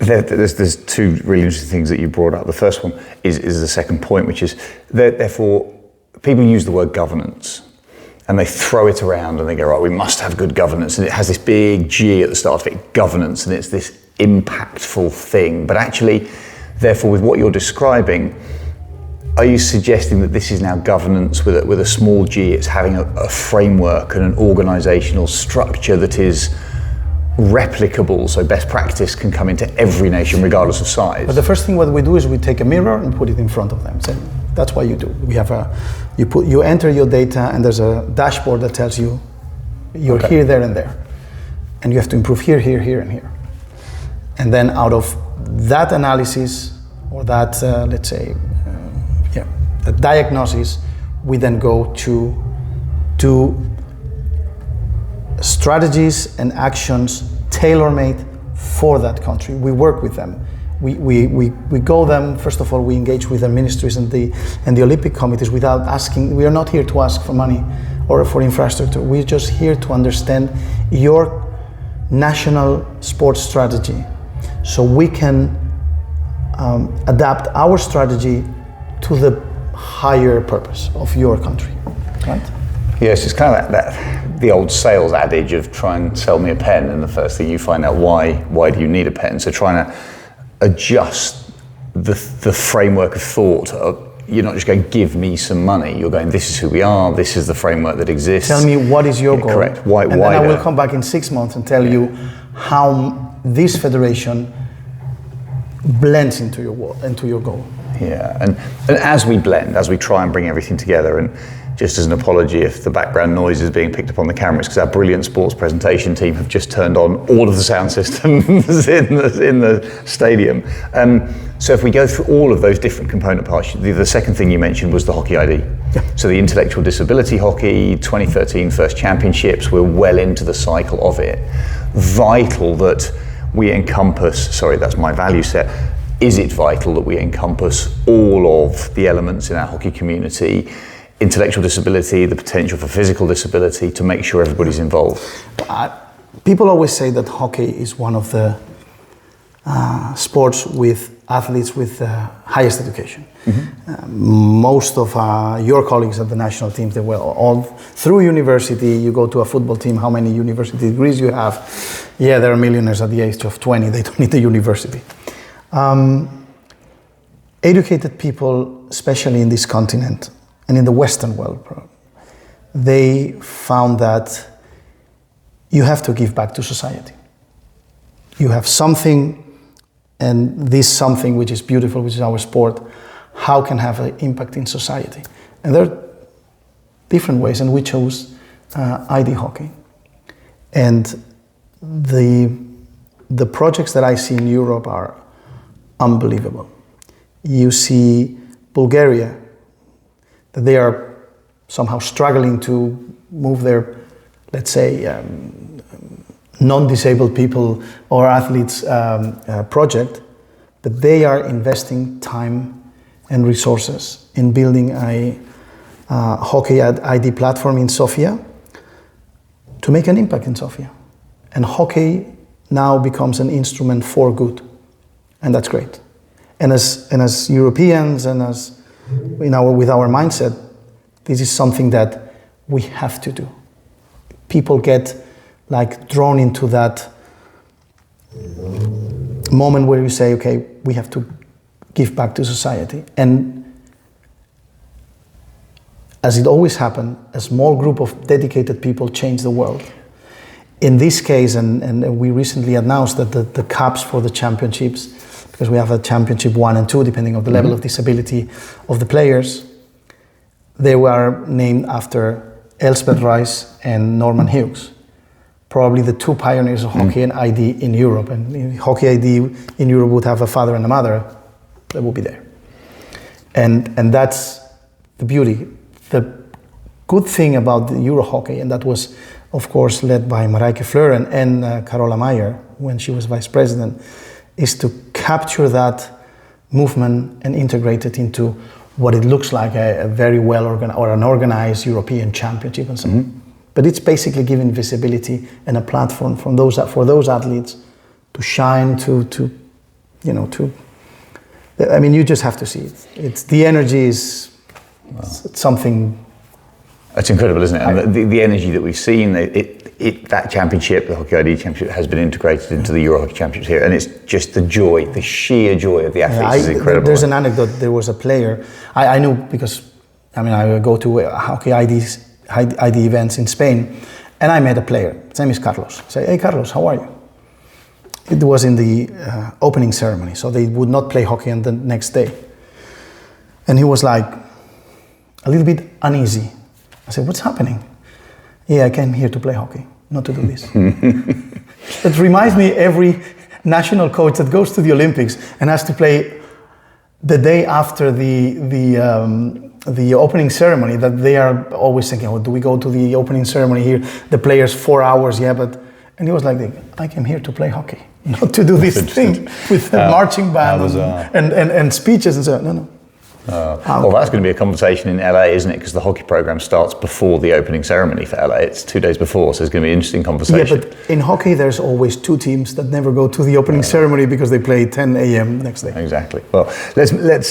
There's two really interesting things that you brought up. The first one is the second point, which is therefore people use the word governance and they throw it around and they go, right, we must have good governance, and it has this big G at the start of it, governance, and it's this impactful thing. But actually, therefore, with what you're describing, are you suggesting that this is now governance with a small g, it's having a framework and an organisational structure that is replicable, so best practice can come into every nation regardless of size? But the first thing what we do is we take a mirror and put it in front of them. So that's what you do. We have you enter your data and there's a dashboard that tells you you're here, there and there. And you have to improve here, here, here and here. And then out of that analysis or that, let's say, the diagnosis, we then go to strategies and actions tailor-made for that country. We work with them. We go them, first of all, we engage with the ministries and the Olympic committees without asking. We are not here to ask for money or for infrastructure. We're just here to understand your national sports strategy so we can adapt our strategy to the higher purpose of your country, right? Yes, it's kind of that the old sales adage of try and sell me a pen, and the first thing you find out why do you need a pen? So trying to adjust the framework of thought. You're not just going, give me some money. You're going, this is who we are. This is the framework that exists. Tell me what is your goal. Correct. Why? And then I will come back in 6 months and tell you how this federation blends into your goal. Yeah, and as we blend, as we try and bring everything together, and just as an apology if the background noise is being picked up on the cameras, because our brilliant sports presentation team have just turned on all of the sound systems in the stadium. So if we go through all of those different component parts, the second thing you mentioned was the hockey ID. Yeah. So the intellectual disability hockey, 2013 first championships, we're well into the cycle of it. Vital that we encompass, sorry, that's my value set. Is it vital that we encompass all of the elements in our hockey community, intellectual disability, the potential for physical disability, to make sure everybody's involved? People always say that hockey is one of the sports with athletes with the highest education. Mm-hmm. Most of your colleagues at the national teams, they were all through university. You go to a football team, how many university degrees you have? Yeah, there are millionaires at the age of 20, they don't need a university. Educated people, especially in this continent and in the Western world, they found that you have to give back to society. You have something, and this something which is beautiful, which is our sport, how can have an impact in society? And there are different ways, and we chose ID hockey. And the projects that I see in Europe are unbelievable. You see Bulgaria, that they are somehow struggling to move their, let's say, non-disabled people or athletes project, but they are investing time and resources in building a hockey ID platform in Sofia to make an impact in Sofia. And hockey now becomes an instrument for good. And that's great. And as Europeans and as with our mindset, this is something that we have to do. People get like drawn into that moment where you say, okay, we have to give back to society. And as it always happened, a small group of dedicated people change the world. In this case, and we recently announced that the caps for the championships, because we have a championship 1 and 2, depending on the level of disability of the players, they were named after Elspeth Rice and Norman Hughes, probably the two pioneers of hockey and ID in Europe. And hockey ID in Europe would have a father and a mother that would be there. And that's the beauty. The good thing about the EuroHockey, and that was, of course, led by Marijke Fleuren and Carola Meyer when she was vice president, is to capture that movement and integrate it into what it looks like a very well organized or an organized European championship and so on. But it's basically giving visibility and a platform for those athletes to shine, to I mean, you just have to see it. It's the energy is it's something. It's incredible, isn't it? And the energy that we've seen, that championship, the Hockey ID Championship, has been integrated into the EuroHockey Championship here, and it's just the joy, the sheer joy of the athletes is incredible. There's an anecdote. There was a player I knew because, I mean, I go to Hockey ID events in Spain, and I met a player. His name is Carlos. I say, hey, Carlos, how are you? It was in the opening ceremony, so they would not play hockey on the next day. And he was like a little bit uneasy. I said, what's happening? Yeah, I came here to play hockey, not to do this. It reminds me every national coach that goes to the Olympics and has to play the day after the opening ceremony, that they are always thinking, oh, do we go to the opening ceremony here? The players 4 hours, yeah, but... And he was like, I came here to play hockey, not to do this thing with a marching band and speeches and so on. No. Well, that's going to be a conversation in LA, isn't it? Because the hockey program starts before the opening ceremony for LA. It's 2 days before, so it's going to be an interesting conversation. Yeah, but in hockey, there's always 2 teams that never go to the opening ceremony because they play 10 a.m. next day. Exactly. Well, let's move on.